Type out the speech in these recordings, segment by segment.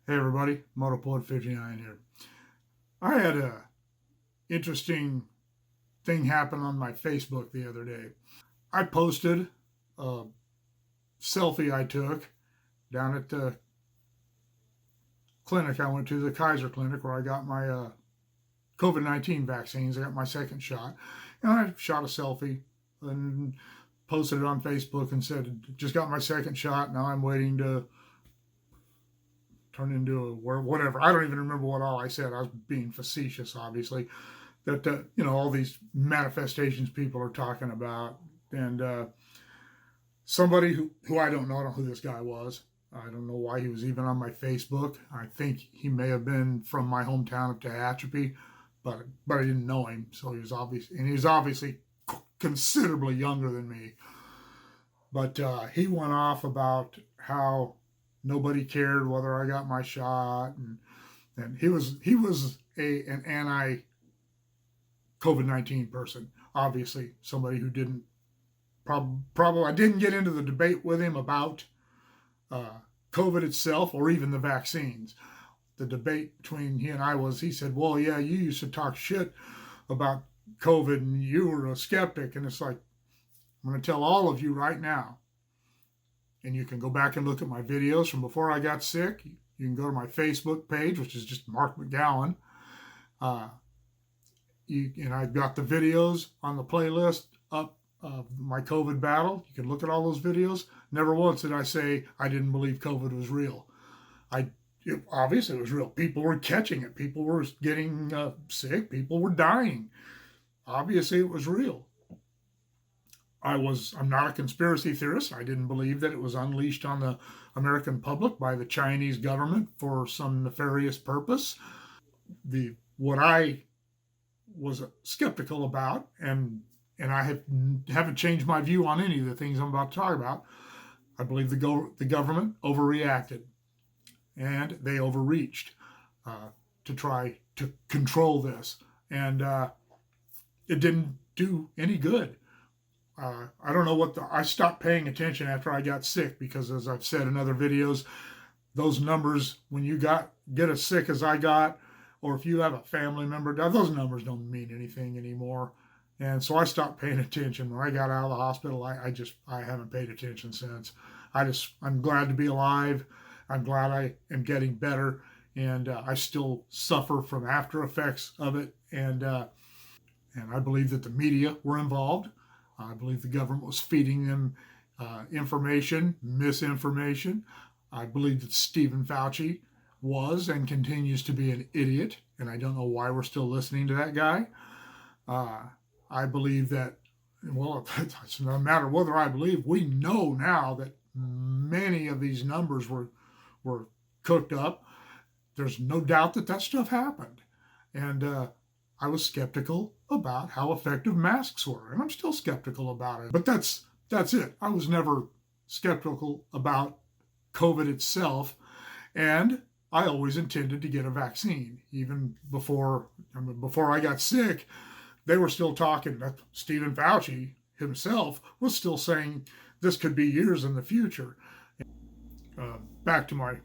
Hey everybody, Motopod59 here. I had a interesting thing happen on my Facebook the other day. I posted a selfie I took down at the clinic I went to, the Kaiser Clinic, where I got my COVID-19 vaccines. I got my second shot. And I shot a selfie and posted it on Facebook and said, just got my second shot. Now I'm waiting to turn into a whatever. I don't even remember what all I said. I was being facetious, obviously. That all these manifestations people are talking about, and somebody who I don't know who this guy was. I don't know why he was even on my Facebook. I think he may have been from my hometown of Tehachapi, but I didn't know him, so he was obviously considerably younger than me. But he went off about how nobody cared whether I got my shot, and he was an anti COVID-19 person. Obviously, somebody who didn't probably I didn't get into the debate with him about uh, COVID itself or even the vaccines. The debate between he and I was he said, "Well, yeah, you used to talk shit about COVID and you were a skeptic," and it's like I'm going to tell all of you right now, and you can go back and look at my videos from before I got sick. You can go to my Facebook page, which is just Mark McGowan. Uh, and I've got the videos on the playlist up of my COVID battle. You can look at all those videos. Never once did I say I didn't believe COVID was real. Obviously it was real. People were catching it. People were getting sick. People were dying. Obviously it was real. I'm not a conspiracy theorist. I didn't believe that it was unleashed on the American public by the Chinese government for some nefarious purpose. The what I was skeptical about, and haven't changed my view on any of the things I'm about to talk about. I believe the government overreacted, and they overreached to try to control this, and it didn't do any good. I don't know I stopped paying attention after I got sick because, as I've said in other videos, those numbers when you get as sick as I got, or if you have a family member, those numbers don't mean anything anymore. And so I stopped paying attention. When I got out of the hospital, I haven't paid attention since. I'm glad to be alive. I'm glad I am getting better, and I still suffer from after effects of it. And I believe that the media were involved. I believe the government was feeding them information, misinformation. I believe that Stephen Fauci was and continues to be an idiot, and I don't know why we're still listening to that guy. Uh, I believe that, well, it's no matter whether I believe, we know now that many of these numbers were cooked up. There's no doubt that that stuff happened. And I was skeptical about how effective masks were, and I'm still skeptical about it. But that's it. I was never skeptical about COVID itself, and I always intended to get a vaccine. Even before I got sick, they were still talking. Stephen Fauci himself was still saying this could be years in the future. Back to my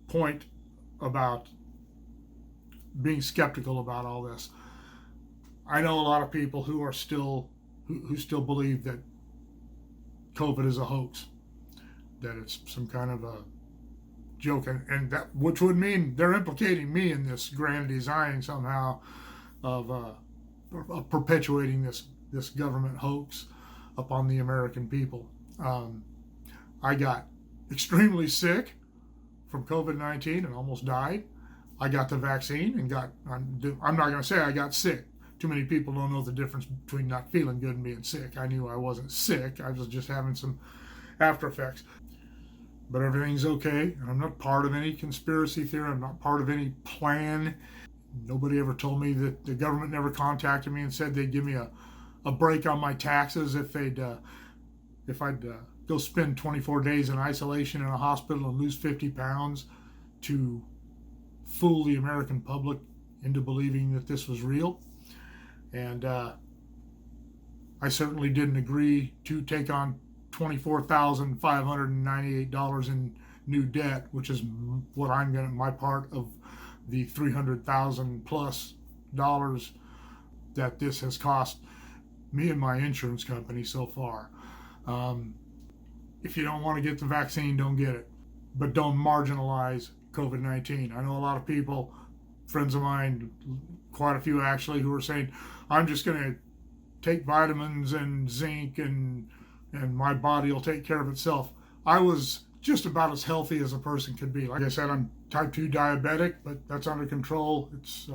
point about being skeptical about all this. I know a lot of people who still believe that COVID is a hoax, that it's some kind of a joke, and that which would mean they're implicating me in this grand design somehow of perpetuating this government hoax upon the American people. I got extremely sick from COVID-19 and almost died. I got the vaccine and I'm not going to say I got sick. Too many people don't know the difference between not feeling good and being sick. I knew I wasn't sick. I was just having some after effects. But everything's okay, and I'm not part of any conspiracy theory. I'm not part of any plan. Nobody ever told me that the government never contacted me and said they'd give me a break on my taxes if I'd go spend 24 days in isolation in a hospital and lose 50 pounds to fool the American public into believing that this was real. And I certainly didn't agree to take on $24,598 in new debt, which is what I'm going to, my part of the $300,000 plus that this has cost me and my insurance company so far. If you don't want to get the vaccine, don't get it. But don't marginalize COVID-19. I know a lot of people, friends of mine, quite a few actually, who are saying, I'm just going to take vitamins and zinc and my body will take care of itself. I was just about as healthy as a person could be. Like I said, I'm type 2 diabetic, but that's under control. It's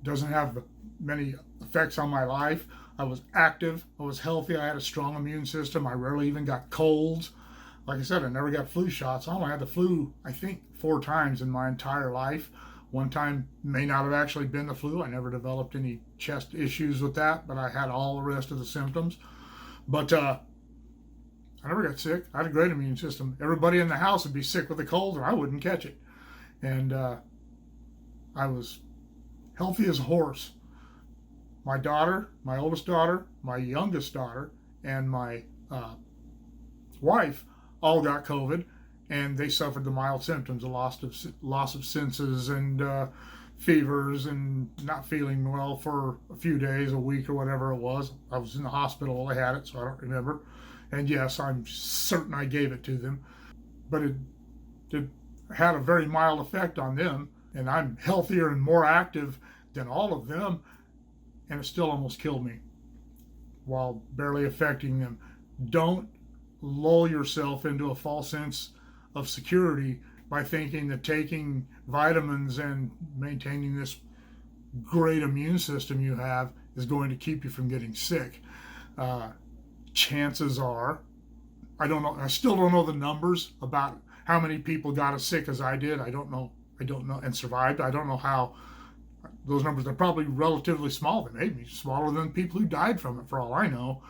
doesn't have many effects on my life. I was active. I was healthy. I had a strong immune system. I rarely even got colds. Like I said, I never got flu shots. I only had the flu, I think, 4 times in my entire life. One time may not have actually been the flu. I never developed any chest issues with that, but I had all the rest of the symptoms. But I never got sick. I had a great immune system. Everybody in the house would be sick with a cold, and I wouldn't catch it. And I was healthy as a horse. My daughter, my oldest daughter, my youngest daughter, and my wife all got COVID, and they suffered the mild symptoms, a loss of senses and fevers and not feeling well for a few days, a week or whatever it was. I was in the hospital while I had it, so I don't remember. And yes, I'm certain I gave it to them, but it had a very mild effect on them, and I'm healthier and more active than all of them, and it still almost killed me while barely affecting them. Don't lull yourself into a false sense of security by thinking that taking vitamins and maintaining this great immune system you have is going to keep you from getting sick. Chances are, I don't know, I still don't know the numbers about how many people got as sick as I did. I don't know, and survived. I don't know how those numbers are probably relatively small. They may be smaller than people who died from it, for all I know.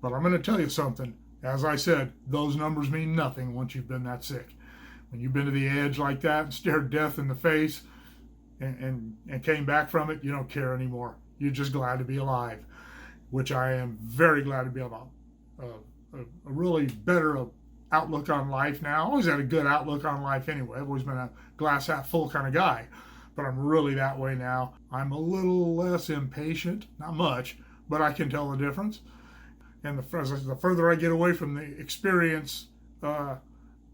But I'm going to tell you something. As I said, those numbers mean nothing once you've been that sick. When you've been to the edge like that and stared death in the face and came back from it, you don't care anymore. You're just glad to be alive, which I am very glad to be about. A really better outlook on life now. I always had a good outlook on life anyway. I've always been a glass half full kind of guy, but I'm really that way now. I'm a little less impatient, not much, but I can tell the difference. And the further I get away from the experience, I'm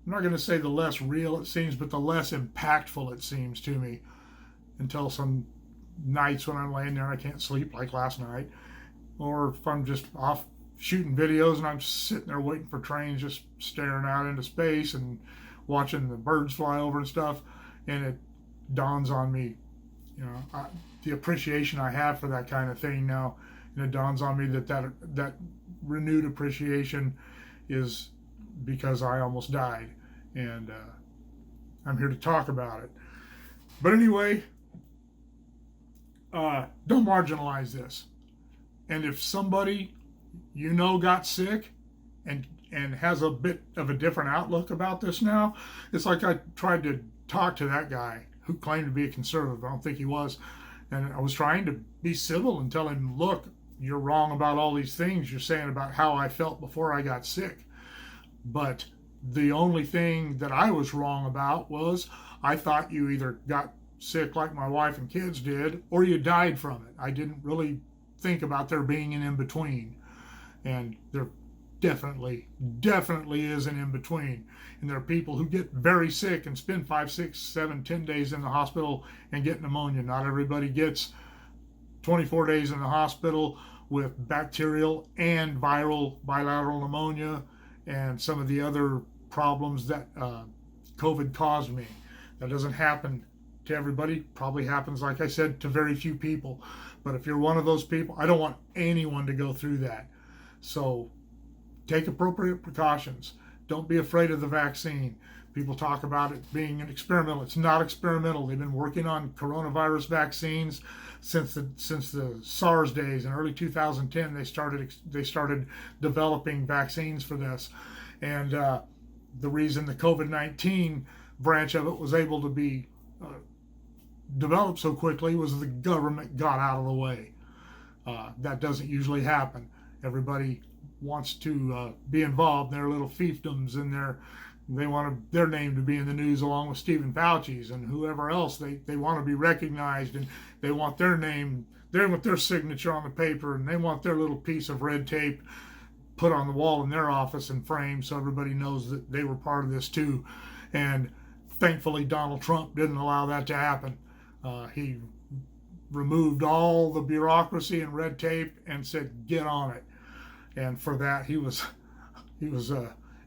not going to say the less real it seems, but the less impactful it seems to me, until some nights when I'm laying there and I can't sleep, like last night, or if I'm just off shooting videos and I'm just sitting there waiting for trains, just staring out into space and watching the birds fly over and stuff, and it dawns on me, the appreciation I have for that kind of thing now, and it dawns on me that renewed appreciation is because I almost died, and I'm here to talk about it. But anyway, don't marginalize this. And if somebody got sick and has a bit of a different outlook about this now, it's like I tried to talk to that guy who claimed to be a conservative. I don't think he was. And I was trying to be civil and tell him, look, you're wrong about all these things you're saying about how I felt before I got sick. But the only thing that I was wrong about was I thought you either got sick like my wife and kids did, or you died from it. I didn't really think about there being an in-between. And there definitely is an in-between. And there are people who get very sick and spend 5, 6, 7, 10 days in the hospital and get pneumonia. Not everybody gets 24 days in the hospital with bacterial and viral bilateral pneumonia and some of the other problems that COVID caused me. That doesn't happen to everybody. Probably happens, like I said, to very few people. But if you're one of those people, I don't want anyone to go through that. So take appropriate precautions. Don't be afraid of the vaccine. People talk about it being an experimental. It's not experimental. They've been working on coronavirus vaccines since the SARS days in early 2010. They started developing vaccines for this, and the reason the COVID-19 branch of it was able to be developed so quickly was the government got out of the way. That doesn't usually happen. Everybody wants to be involved in their little fiefdoms and their They want their name to be in the news along with Stephen Fauci's and whoever else. They want to be recognized, and they want their name, they want their signature on the paper, and they want their little piece of red tape put on the wall in their office and framed so everybody knows that they were part of this too. And thankfully, Donald Trump didn't allow that to happen. He removed all the bureaucracy and red tape and said, "Get on it." And for that, he was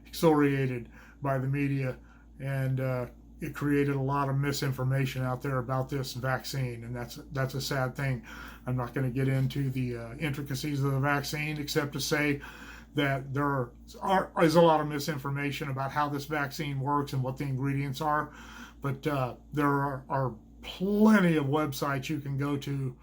excoriated by the media, and it created a lot of misinformation out there about this vaccine, and that's a sad thing. I'm not going to get into the intricacies of the vaccine, except to say that there is a lot of misinformation about how this vaccine works and what the ingredients are. But there are plenty of websites you can go to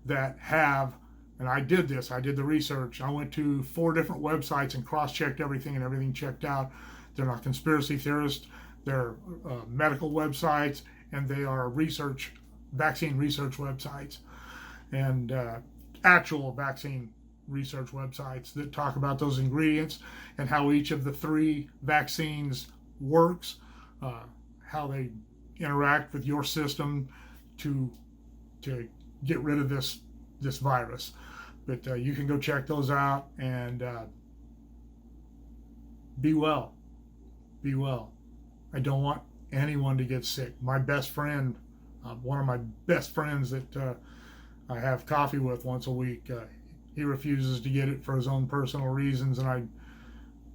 that have, and I did this, I did the research. I went to 4 different websites and cross-checked everything, and everything checked out. They're not conspiracy theorists, they're medical websites, and they are vaccine research websites, and actual vaccine research websites that talk about those ingredients and how each of the 3 vaccines works, how they interact with your system to get rid of this virus. But you can go check those out, and be well. Be well. I don't want anyone to get sick. My best friend, one of my best friends that I have coffee with once a week, he refuses to get it for his own personal reasons, and I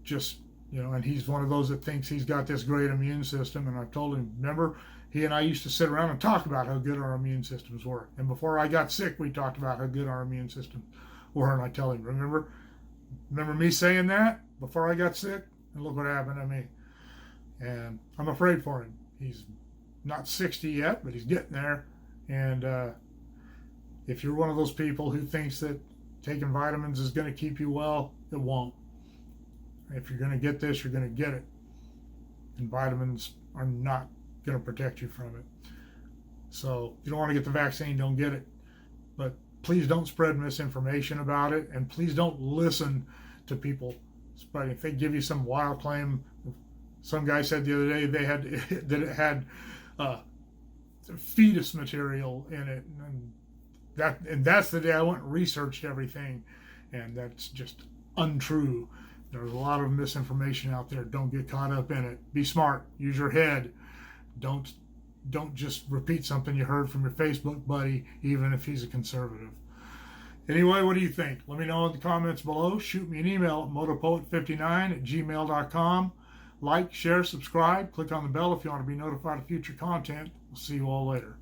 just, and he's one of those that thinks he's got this great immune system, and I told him, remember, he and I used to sit around and talk about how good our immune systems were, and before I got sick, we talked about how good our immune systems were, and I tell him, remember me saying that before I got sick, and look what happened to me. And I'm afraid for him. He's not 60 yet, but he's getting there. And if you're one of those people who thinks that taking vitamins is going to keep you well, it won't. If you're going to get this, you're going to get it. And vitamins are not going to protect you from it. So if you don't want to get the vaccine, don't get it. But please don't spread misinformation about it. And please don't listen to people. But if they give you some wild claim, some guy said the other day that it had fetus material in it, and that's the day I went and researched everything, and that's just untrue. There's a lot of misinformation out there. Don't get caught up in it. Be smart. Use your head. Don't just repeat something you heard from your Facebook buddy, even if he's a conservative. Anyway, what do you think? Let me know in the comments below. Shoot me an email at motopoet59@gmail.com. Like, share, subscribe. Click on the bell if you want to be notified of future content. We'll see you all later.